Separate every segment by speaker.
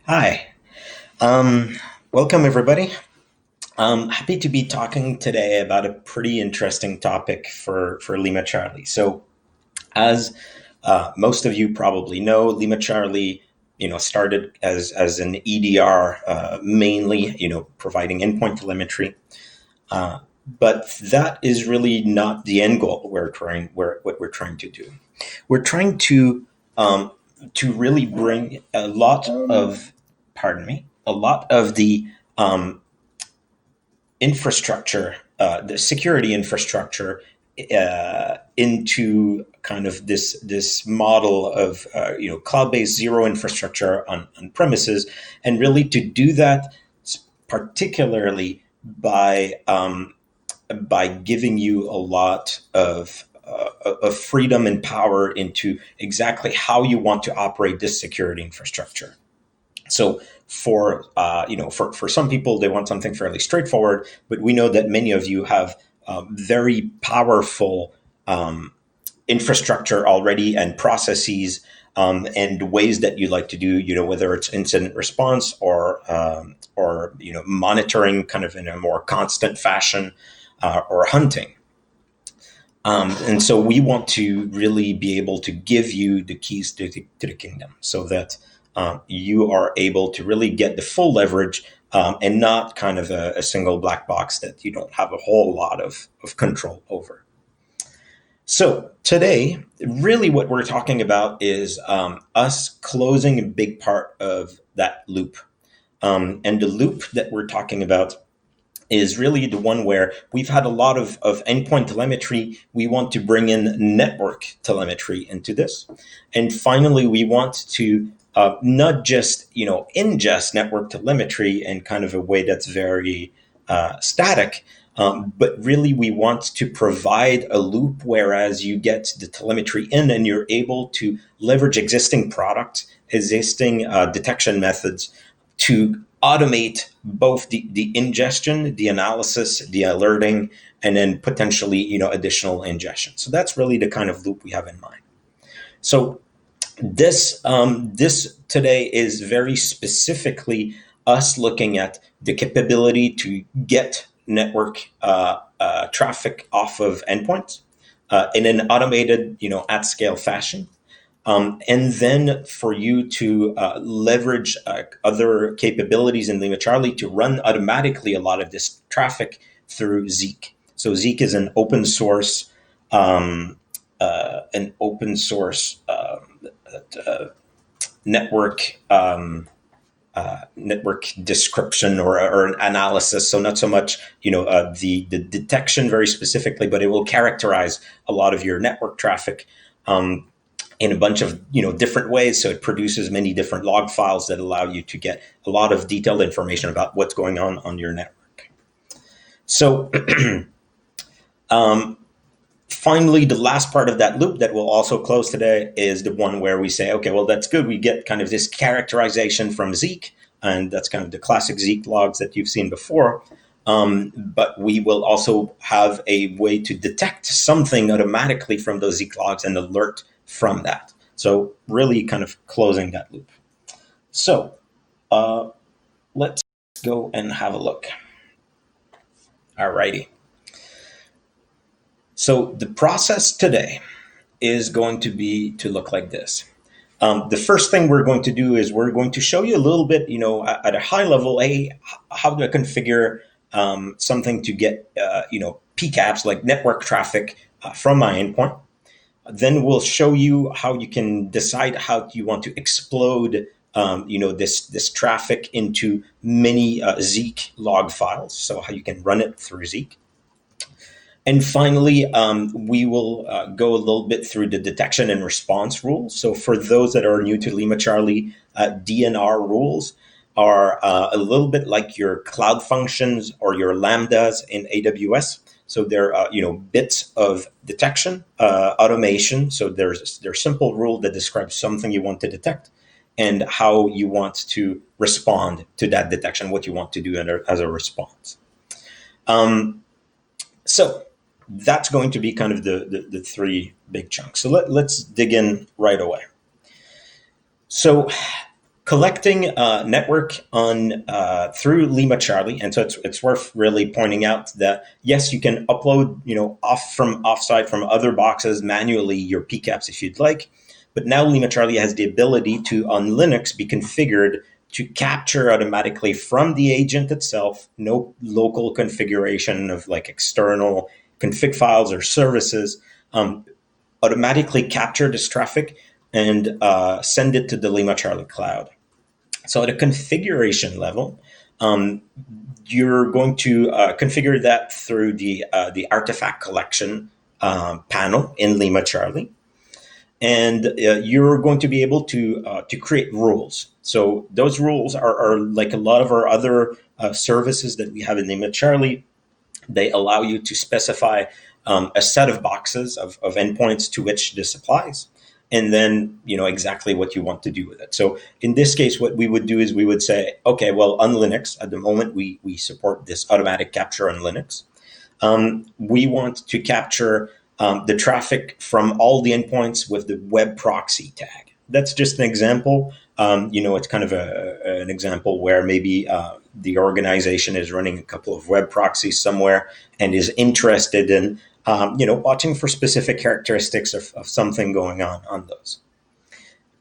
Speaker 1: Hi. Um, Welcome, everybody. Happy to be talking today about a pretty interesting topic for Lima Charlie. So, as most of you probably know, Lima Charlie, started as an EDR, mainly, providing endpoint telemetry. Uh, but that is really not the end goal. What we're trying to do. We're trying um, to really bring a lot of, pardon me, a lot of the infrastructure, the security infrastructure, into kind of this model of cloud-based zero infrastructure on premises, and really to do that particularly by giving you a lot of freedom and power into exactly how you want to operate this security infrastructure. So for some people, they want something fairly straightforward, but we know that many of you have very powerful infrastructure already and processes, and ways that you like to do, whether it's incident response or monitoring kind of in a more constant fashion, or hunting. And so we want to really be able to give you the keys to the kingdom so that you are able to really get the full leverage, and not kind of a single black box that you don't have a whole lot of control over. So today, really what we're talking about is us closing a big part of that loop. And the loop that we're talking about is really the one where we've had a lot of endpoint telemetry. We want to bring in network telemetry into this. And finally, we want to not just, ingest network telemetry in kind of a way that's very static, but really we want to provide a loop whereas you get the telemetry in and you're able to leverage existing products, existing detection methods to automate both the ingestion, the analysis, the alerting, and then potentially, additional ingestion. So that's really the kind of loop we have in mind. So this today is very specifically us looking at the capability to get network traffic off of endpoints in an automated, at scale fashion. And then for you to leverage other capabilities in Lima Charlie to run automatically a lot of this traffic through Zeek. So Zeek is an open source uh, network network description or an analysis. So not so much the detection very specifically, but it will characterize a lot of your network traffic. In a bunch of different ways. So it produces many different log files that allow you to get a lot of detailed information about what's going on your network. So finally, the last part of that loop that we'll also close today is the one where we say, okay, well, that's good. We get kind of this characterization from Zeek, and that's kind of the classic Zeek logs that you've seen before. But we will also have a way to detect something automatically from those Zeek logs and alert from that. So really kind of closing that loop. So let's go and have a look. Alrighty. So the process today is going to be to look like this. The first thing we're going to do is we're going to show you a little bit, at a high level, how do I configure something to get, PCAPs, like network traffic, from my endpoint. Then we'll show you how you can decide how you want to explode, this traffic into many Zeek log files. So how you can run it through Zeek. And finally, we will go a little bit through the detection and response rules. So for those that are new to Lima Charlie, DNR rules are a little bit like your cloud functions or your lambdas in AWS. So they're bits of detection, automation. So there's simple rule that describes something you want to detect and how you want to respond to that detection, what you want to do as a response. So that's going to be kind of the three big chunks. So let's dig in right away. So Collecting network on through Lima Charlie, and so it's worth really pointing out that yes, you can upload offsite from other boxes manually your PCAPs if you'd like, but now Lima Charlie has the ability to on Linux be configured to capture automatically from the agent itself, no local configuration of like external config files or services. Automatically capture this traffic and send it to the Lima Charlie cloud. So at a configuration level, you're going to configure that through the artifact collection panel in Lima Charlie, and you're going to be able to create rules. So those rules are like a lot of our other services that we have in Lima Charlie. They allow you to specify a set of boxes of endpoints to which this applies, and then exactly what you want to do with it. So in this case, what we would do is we would say, okay, well, on Linux at the moment we support this automatic capture on Linux. We want to capture the traffic from all the endpoints with the web proxy tag. That's just an example. It's kind of an example where maybe the organization is running a couple of web proxies somewhere and is interested in watching for specific characteristics of something going on those.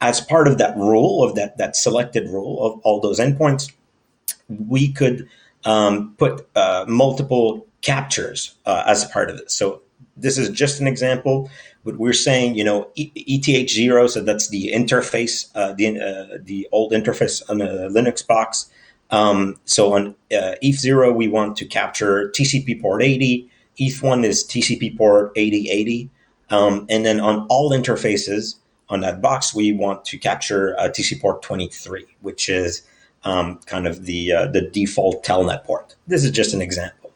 Speaker 1: As part of that rule, of that selected rule of all those endpoints, we could put multiple captures as part of it. So this is just an example, but we're saying, ETH0, so that's the interface, the old interface on a Linux box. So on ETH0, we want to capture TCP port 80. ETH1 is TCP port 8080. And then on all interfaces on that box, we want to capture TCP port 23, which is kind of the default telnet port. This is just an example.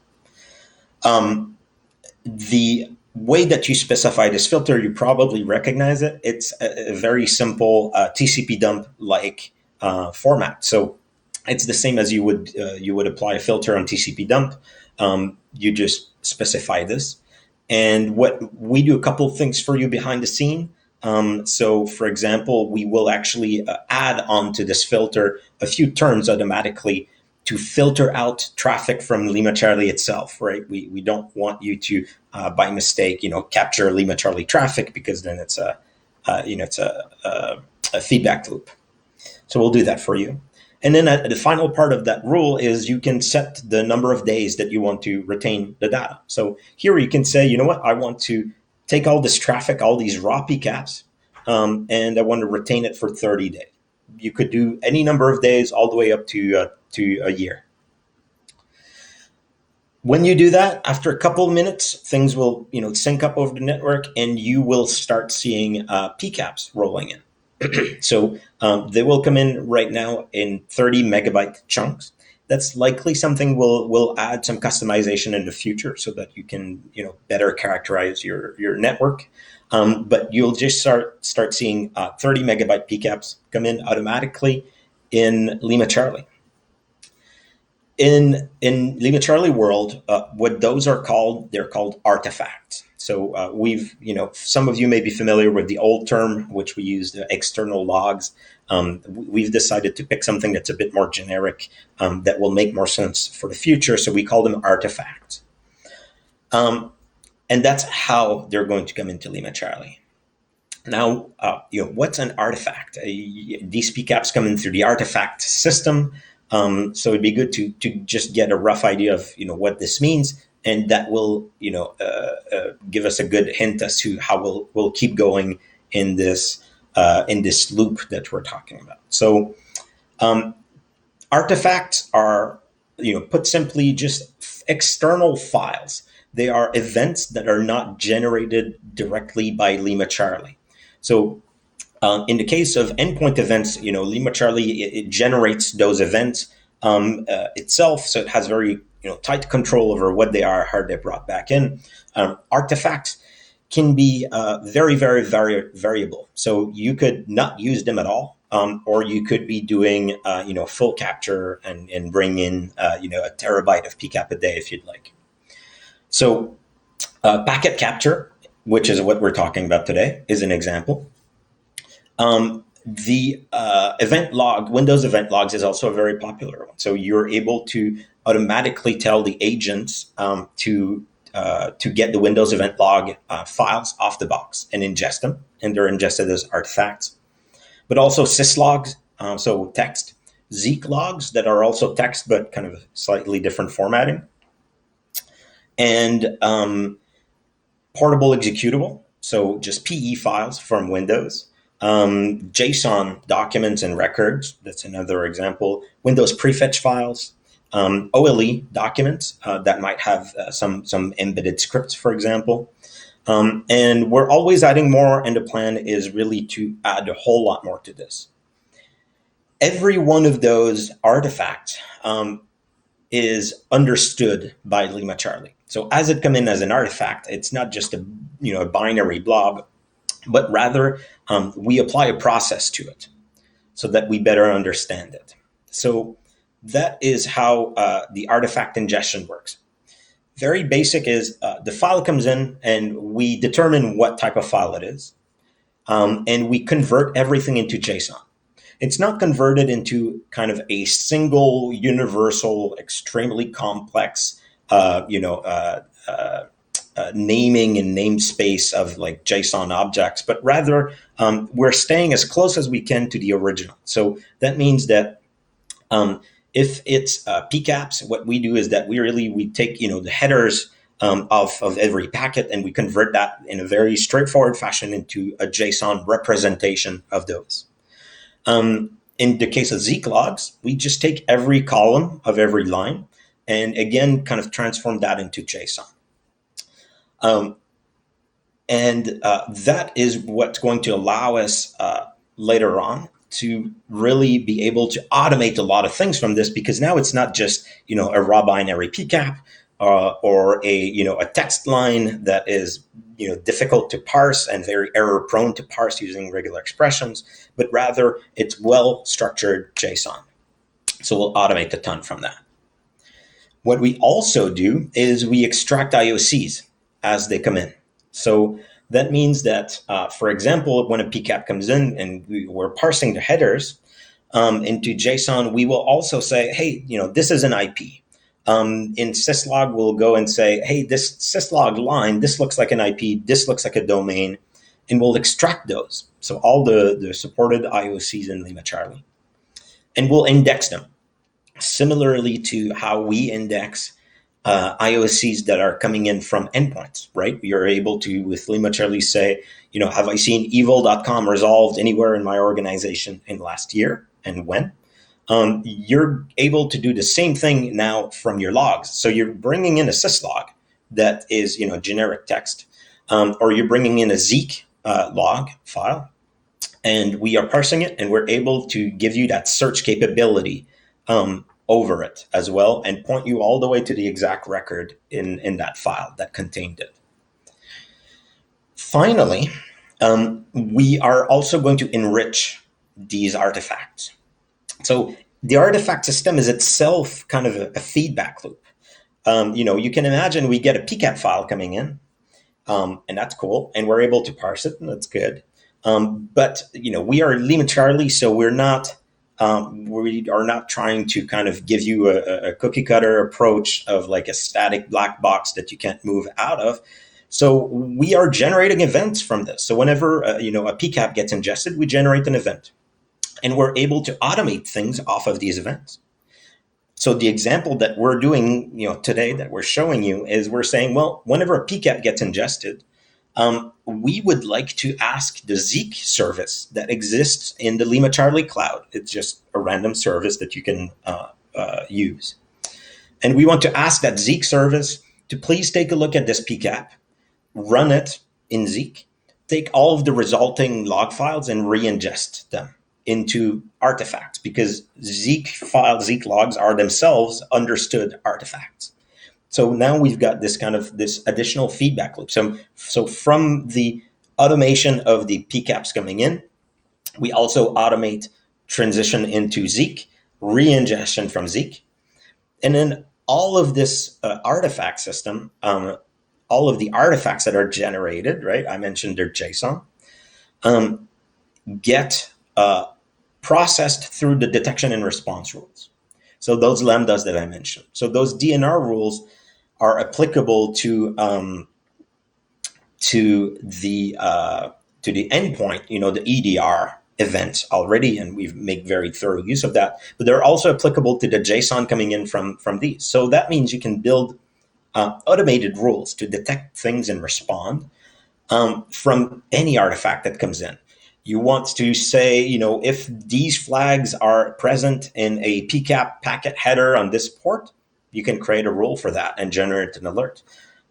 Speaker 1: The way that you specify this filter, you probably recognize it. It's a very simple TCP dump like format. So it's the same as you would apply a filter on TCP dump. You just specify this, and what we do a couple of things for you behind the scene. So, for example, we will actually add onto this filter a few terms automatically to filter out traffic from Lima Charlie itself, right? We don't want you to, by mistake, capture Lima Charlie traffic, because then it's a feedback loop. So we'll do that for you. And then the final part of that rule is you can set the number of days that you want to retain the data. So here you can say, I want to take all this traffic, all these raw PCAPs, and I want to retain it for 30 days. You could do any number of days all the way up to a year. When you do that, after a couple of minutes, things will sync up over the network, and you will start seeing PCAPs rolling in. So they will come in right now in 30 megabyte chunks. That's likely something we'll add some customization in the future so that you can better characterize your network. But you'll just start seeing 30 megabyte PCAPs come in automatically in Lima Charlie. In Lima Charlie world, what those are called, they're called artifacts. So some of you may be familiar with the old term, which we use, the external logs. We've decided to pick something that's a bit more generic, that will make more sense for the future. So we call them artifacts. And that's how they're going to come into Lima Charlie. Now, what's an artifact? These PCAPs come in through the artifact system. So it'd be good to just get a rough idea of what this means, and that will give us a good hint as to how we'll keep going in this loop that we're talking about. So artifacts are put simply just external files. They are events that are not generated directly by Lima Charlie. So in the case of endpoint events, Lima Charlie, it generates those events itself, so it has very tight control over what they are, how they're brought back in. Artifacts can be very, very, very variable. So you could not use them at all, or you could be doing full capture and bring in a terabyte of PCAP a day if you'd like. So packet capture, which is what we're talking about today, is an example. The event log, Windows event logs, is also a very popular one. So you're able to automatically tell the agents to get the Windows event log files off the box and ingest them, and they're ingested as artifacts. But also syslogs, so text, Zeek logs that are also text but kind of slightly different formatting, and portable executable, so just PE files from Windows, JSON documents and records, that's another example, Windows prefetch files, OLE documents that might have some embedded scripts, for example. And we're always adding more, and the plan is really to add a whole lot more to this. Every one of those artifacts is understood by Lima Charlie. So as it comes in as an artifact, it's not just a binary blob, but rather we apply a process to it so that we better understand it. So that is how the artifact ingestion works. Very basic is the file comes in and we determine what type of file it is, and we convert everything into JSON. It's not converted into kind of a single, universal, extremely complex, naming and namespace of like JSON objects, but rather we're staying as close as we can to the original. So that means that if it's PCAPs, what we do is that we take the headers of every packet, and we convert that in a very straightforward fashion into a JSON representation of those. In the case of Zeek logs, we just take every column of every line and again kind of transform that into JSON. That is what's going to allow us later on to really be able to automate a lot of things from this, because now it's not just a raw binary PCAP or a text line that is difficult to parse and very error prone to parse using regular expressions, but rather it's well structured JSON. So we'll automate a ton from that. What we also do is we extract IOCs as they come in. So that means that, for example, when a PCAP comes in and we're parsing the headers into JSON, we will also say, hey, this is an IP. In syslog, we'll go and say, hey, this syslog line, this looks like an IP, this looks like a domain, and we'll extract those. So all the supported IOCs in Lima Charlie. And we'll index them, similarly to how we index IOCs that are coming in from endpoints, right? You're able to, with Lima Charlie, say, have I seen evil.com resolved anywhere in my organization in last year, and when? You're able to do the same thing now from your logs. So you're bringing in a syslog that is, generic text, or you're bringing in a Zeek log file, and we are parsing it, and we're able to give you that search capability over it as well, and point you all the way to the exact record in that file that contained it. Finally, we are also going to enrich these artifacts. So the artifact system is itself kind of a feedback loop. You can imagine we get a PCAP file coming in, and that's cool, and we're able to parse it, and that's good. But we are Lima Charlie, so we are not trying to kind of give you a cookie cutter approach of like a static black box that you can't move out of. So we are generating events from this. So whenever a PCAP gets ingested, we generate an event, and we're able to automate things off of these events. So the example that we're doing today that we're showing you is we're saying, well, whenever a PCAP gets ingested, we would like to ask the Zeek service that exists in the Lima Charlie cloud. It's just a random service that you can use. And we want to ask that Zeek service to please take a look at this PCAP, run it in Zeek, take all of the resulting log files and re-ingest them into artifacts, because Zeek logs are themselves understood artifacts. So now we've got this additional feedback loop. So from the automation of the PCAPs coming in, we also automate transition into Zeek, re-ingestion from Zeek, and then all of this artifact system, all of the artifacts that are generated, right? I mentioned they're JSON, get processed through the detection and response rules. So those lambdas that I mentioned. So those DNR rules are applicable to the endpoint, the EDR event already, and we make very thorough use of that. But they're also applicable to the JSON coming in from these. So that means you can build automated rules to detect things and respond from any artifact that comes in. You want to say, if these flags are present in a PCAP packet header on this port, you can create a rule for that and generate an alert.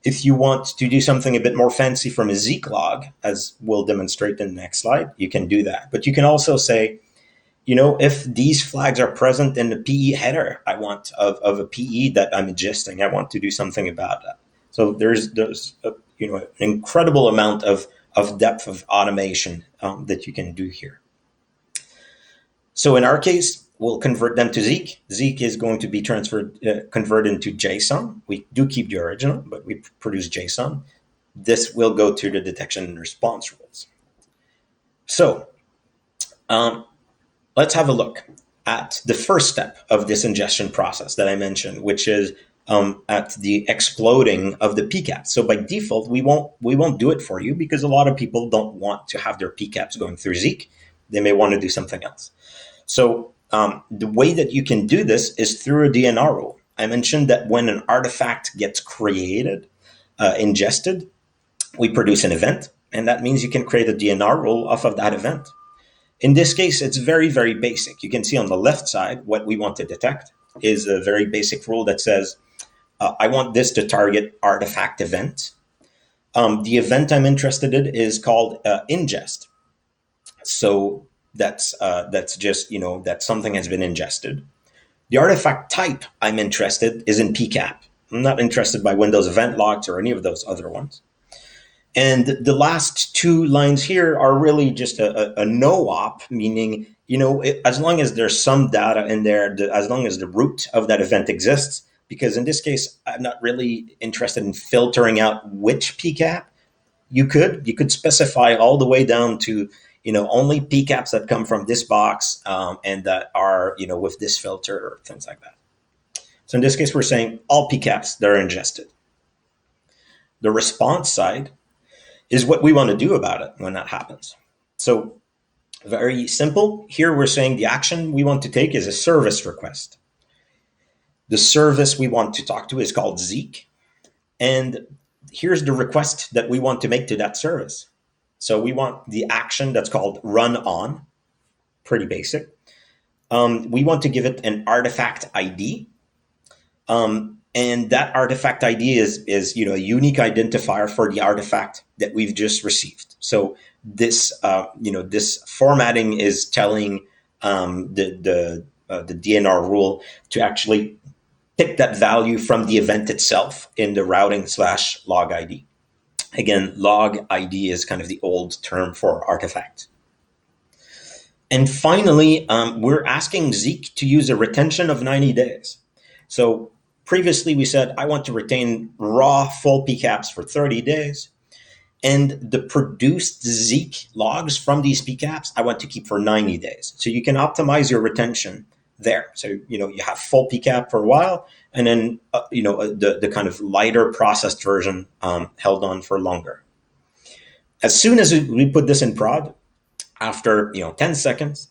Speaker 1: If you want to do something a bit more fancy from a Zeek log, as we'll demonstrate in the next slide, you can do that. But you can also say, if these flags are present in the PE header, I want of a PE that I'm ingesting, I want to do something about that. So there's an incredible amount of depth of automation that you can do here. So in our case, we'll convert them to Zeek. Zeek is going to be converted into JSON. We do keep the original, but we produce JSON. This will go to the detection and response rules. So let's have a look at the first step of this ingestion process that I mentioned, which is at the exploding of the PCAPs. So by default, we won't do it for you because a lot of people don't want to have their PCAPs going through Zeek. They may want to do something else. So the way that you can do this is through a DNR rule. I mentioned that when an artifact gets created, ingested, we produce an event, and that means you can create a DNR rule off of that event. In this case, it's very, very basic. You can see on the left side, what we want to detect is a very basic rule that says, I want this to target artifact event. The event I'm interested in is called ingest. So that's just, that something has been ingested. The artifact type I'm interested is in PCAP. I'm not interested by Windows event logs or any of those other ones. And the last two lines here are really just a no-op, meaning, as long as there's some data in there, as long as the root of that event exists, because in this case, I'm not really interested in filtering out which PCAP. You could specify all the way down to, only PCAPs that come from this box and that are, with this filter or things like that. So in this case, we're saying all PCAPs that are ingested. The response side is what we want to do about it when that happens. So very simple. Here we're saying the action we want to take is a service request. The service we want to talk to is called Zeek. And here's the request that we want to make to that service. So we want the action that's called run on, pretty basic. We want to give it an artifact ID. And that artifact ID is a unique identifier for the artifact that we've just received. So this this formatting is telling the DNR rule to actually pick that value from the event itself in the routing/log ID. Again, log ID is kind of the old term for artifact. And finally, we're asking Zeek to use a retention of 90 days. So previously we said, I want to retain raw full PCAPs for 30 days. And the produced Zeek logs from these PCAPs, I want to keep for 90 days. So you can optimize your retention there. So, you have full PCAP for a while, and then, the kind of lighter processed version held on for longer. As soon as we put this in prod, after, 10 seconds,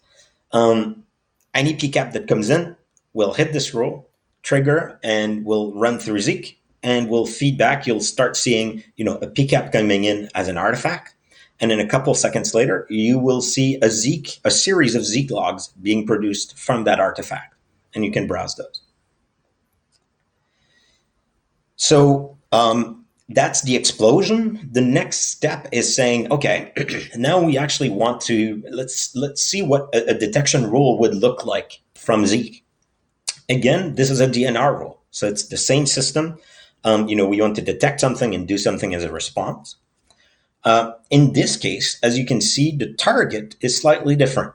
Speaker 1: any PCAP that comes in will hit this rule, trigger, and will run through Zeek, and will feedback. You'll start seeing, a PCAP coming in as an artifact. And then a couple seconds later, you will see a series of Zeek logs being produced from that artifact, and you can browse those. So that's the explosion. The next step is saying, okay, now we actually want to, let's see what a detection rule would look like from Zeek. Again, this is a DNR rule. So it's the same system. We want to detect something and do something as a response. In this case, as you can see, the target is slightly different.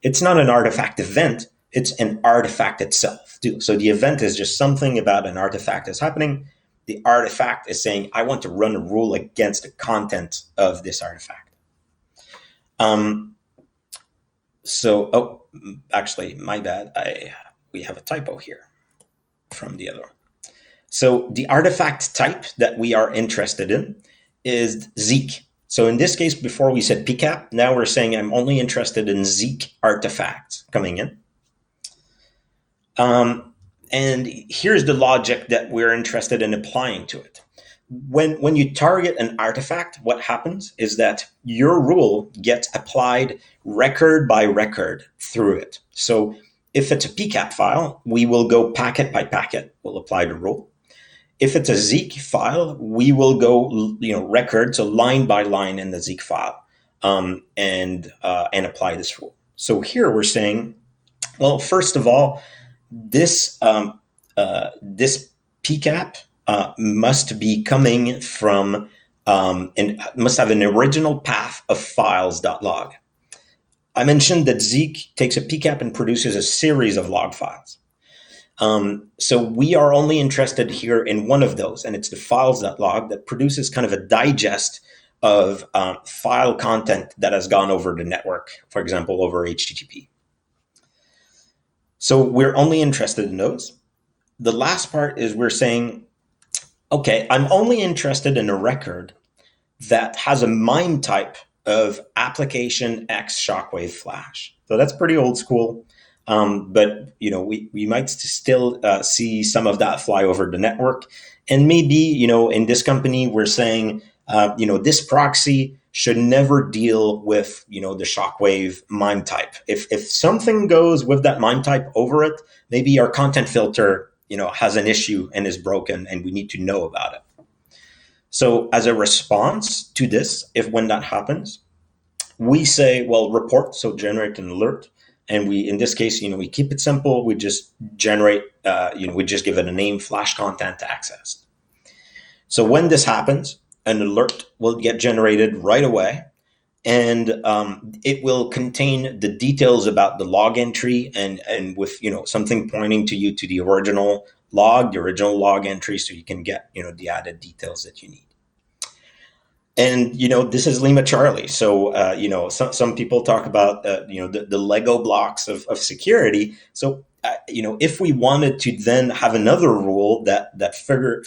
Speaker 1: It's not an artifact event, it's an artifact itself. So the event is just something about an artifact that's happening. The artifact is saying, I want to run a rule against the content of this artifact. Actually, my bad. We have a typo here from the other one. So the artifact type that we are interested in is Zeek. So in this case, before we said PCAP, now we're saying I'm only interested in Zeek artifacts coming in. And here's the logic that we're interested in applying to it. When you target an artifact, what happens is that your rule gets applied record by record through it. So if it's a PCAP file, we will go packet by packet. We'll apply the rule. If it's a Zeek file, we will go record, so line by line in the Zeek file, and apply this rule. So here we're saying, well, first of all, this PCAP must be coming from and must have an original path of files.log. I mentioned that Zeek takes a PCAP and produces a series of log files. So we are only interested here in one of those, and it's the files.log that produces kind of a digest of file content that has gone over the network, for example, over HTTP. So we're only interested in those. The last part is we're saying, okay, I'm only interested in a record that has a MIME type of application X shockwave flash. So that's pretty old school. But we might still see some of that fly over the network. And maybe, in this company, we're saying, this proxy should never deal with, the shockwave MIME type. If something goes with that MIME type over it, maybe our content filter, has an issue and is broken, and we need to know about it. So as a response to this, when that happens, we say, well, report, so generate an alert. And we, in this case, we keep it simple. We just generate, we just give it a name, flash content to access. So when this happens, an alert will get generated right away, and it will contain the details about the log entry and with, something pointing to you to the original log entry, so you can get, the added details that you need. And, this is Lima Charlie. So, some people talk about, the Lego blocks of security. So, if we wanted to then have another rule that further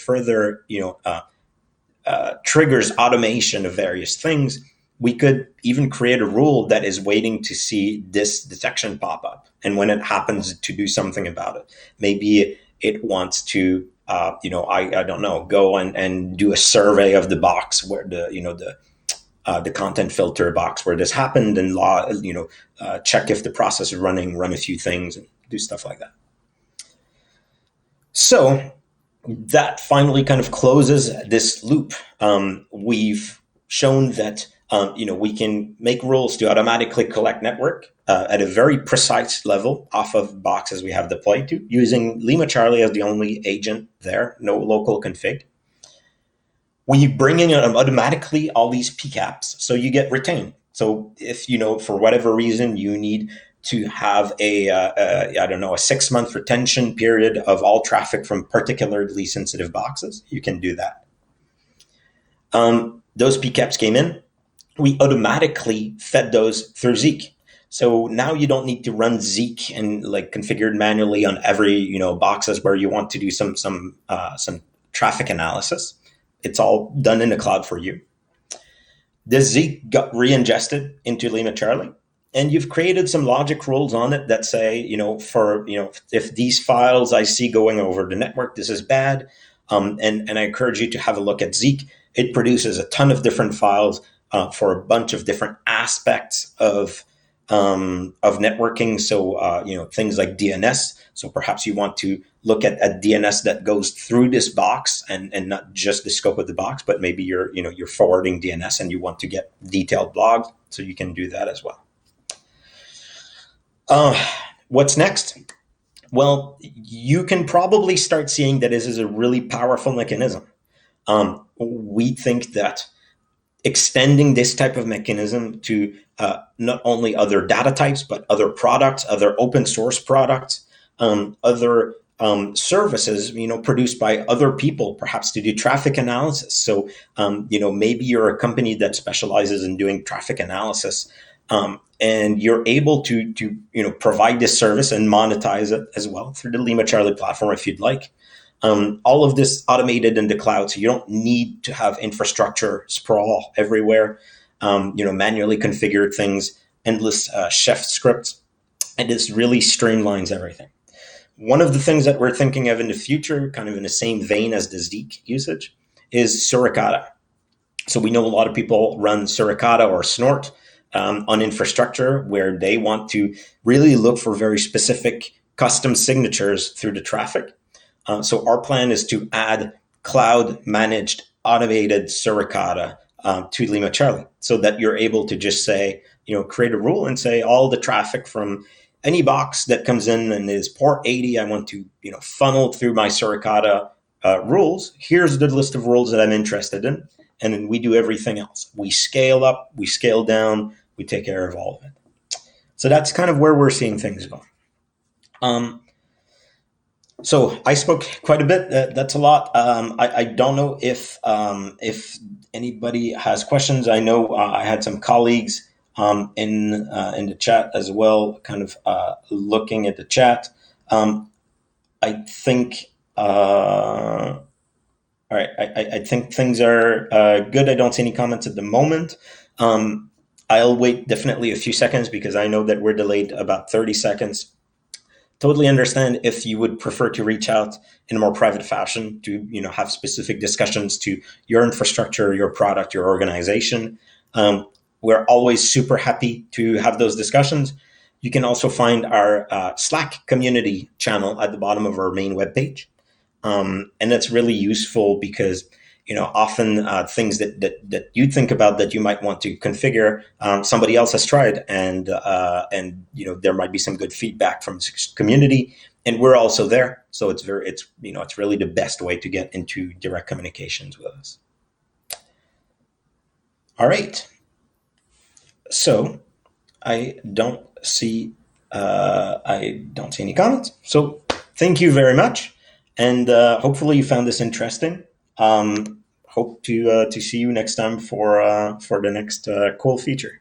Speaker 1: triggers automation of various things, we could even create a rule that is waiting to see this detection pop up. And when it happens, to do something about it. Maybe it wants to I don't know, go and do a survey of the box where the content filter box where this happened, and check if the process is running, run a few things, and do stuff like that. So that finally kind of closes this loop. We've shown that we can make rules to automatically collect network at a very precise level off of boxes we have deployed to, using Lima Charlie as the only agent there, no local config. We bring in automatically all these PCAPs, so you get retained. So if, for whatever reason, you need to have a 6-month retention period of all traffic from particularly sensitive boxes, you can do that. Those PCAPs came in. We automatically fed those through Zeek. So now you don't need to run Zeek and configured manually on every, boxes where you want to do some traffic analysis. It's all done in the cloud for you. This Zeek got re-ingested into Lima Charlie, and you've created some logic rules on it that say, if these files I see going over the network, this is bad. And I encourage you to have a look at Zeek. It produces a ton of different files for a bunch of different aspects of networking. So, things like DNS. So perhaps you want to look at DNS that goes through this box and not just the scope of the box, but maybe you're forwarding DNS and you want to get detailed blogs. So you can do that as well. What's next? Well, you can probably start seeing that this is a really powerful mechanism. We think that extending this type of mechanism to not only other data types, but other products, other open source products, other services, produced by other people, perhaps to do traffic analysis. So, maybe you're a company that specializes in doing traffic analysis. And you're able to provide this service and monetize it as well through the Lima Charlie platform if you'd like. All of this automated in the cloud, so you don't need to have infrastructure sprawl everywhere. Manually configured things, endless chef scripts, and this really streamlines everything. One of the things that we're thinking of in the future, kind of in the same vein as the Zeek usage, is Suricata. So we know a lot of people run Suricata or Snort on infrastructure where they want to really look for very specific custom signatures through the traffic. So our plan is to add cloud managed automated Suricata to Lima Charlie, so that you're able to just say, create a rule and say all the traffic from any box that comes in and is port 80, I want to funnel through my Suricata rules. Here's the list of rules that I'm interested in. And then we do everything else. We scale up, we scale down, we take care of all of it. So that's kind of where we're seeing things go. So I spoke quite a bit. That's a lot. I don't know if anybody has questions. I know I had some colleagues in the chat as well, kind of looking at the chat. I think. All right, I think things are good. I don't see any comments at the moment. I'll wait definitely a few seconds because I know that we're delayed about 30 seconds. Totally understand if you would prefer to reach out in a more private fashion to have specific discussions to your infrastructure, your product, your organization. We're always super happy to have those discussions. You can also find our Slack community channel at the bottom of our main webpage. And that's really useful because, often things that you think about that you might want to configure, somebody else has tried, and there might be some good feedback from the community, and we're also there. So it's really the best way to get into direct communications with us. All right. So I don't see any comments. So thank you very much. And hopefully you found this interesting. Hope to see you next time for the next cool feature.